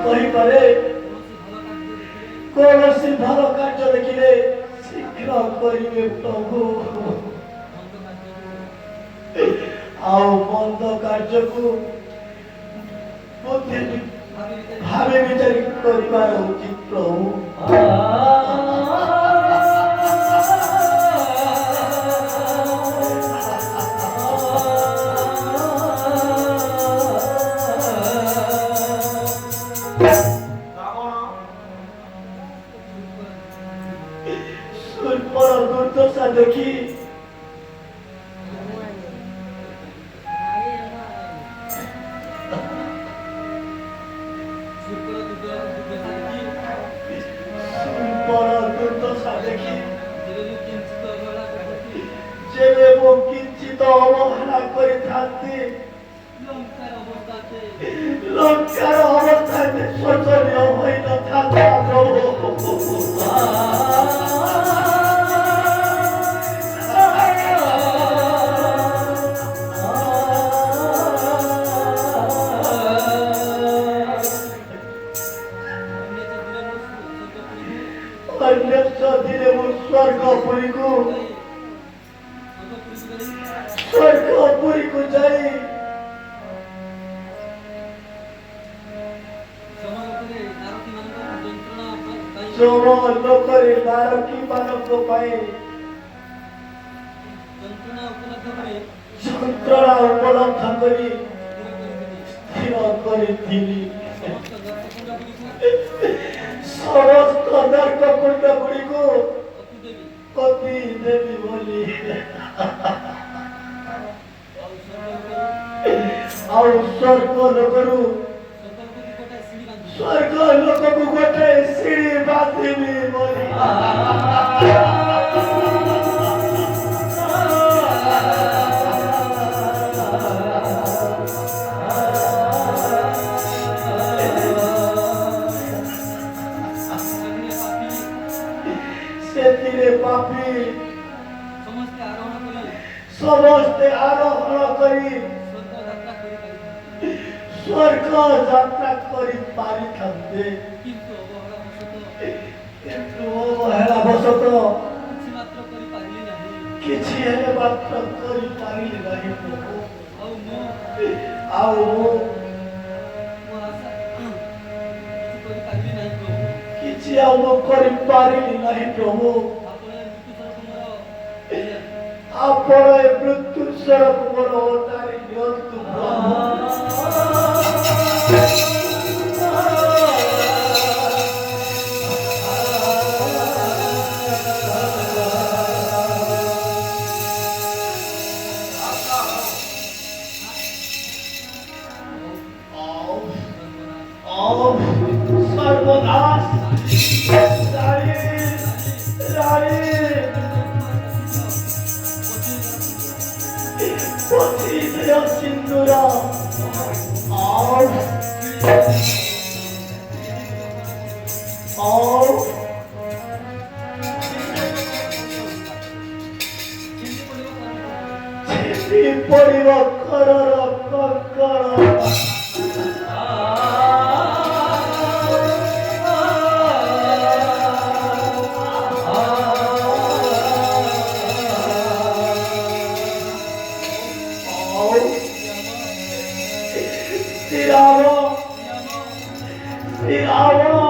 କହିପାରେ କୌଣସି ଭଲ କାର୍ଯ୍ୟ ଦେଖିଲେ ଶୀଘ୍ର କରିବେ ପ୍ରଭୁ ଆଉ ମନ୍ଦ କାର୍ଯ୍ୟକୁ ବୁଦ୍ଧି ଭାବେ ବିଚାରି କରିବାର ଉଚିତ ପ୍ରଭୁ दुर्दशा देखी दुर्दशा देखी जेबे वो किंचित अवहेला करिथांती लंकार अवस्थाते शोचनीय होई नथाता प्रभु स्वर्गपुरी को जाई जम लोकरे नारकी मानक पाए যন্ত্রণা উপলব্ধ করি স্থির করিଥିଲି সমস্ত নর্ক কুণ্ড গুড়িକୁ পতি দেবী বলি ଆଉ ସ୍ୱର୍ଗ ଲୋକରୁ ସ୍ୱର୍ଗ ଲୋକକୁ ଗୋଟେ ସିଡ଼ି ବାନ୍ଧିବି ବୋଲି ସେଥିରେ ପାପୀ ସମସ୍ତେ ଆରୋହଣ କରି स्वर्ग यात्रा करी पारिथांते किंतु अवहेला बसत किछि हेले मात्र करी पारिले नाही प्रभु आउ किछि आउ करी पारिले नाही प्रभु आपण मृत्यु स्वरूप मोर अवतारी नियंतु प्रभु सर्वनाश सिंदूरा पड़िब करर कंकड़ Tirava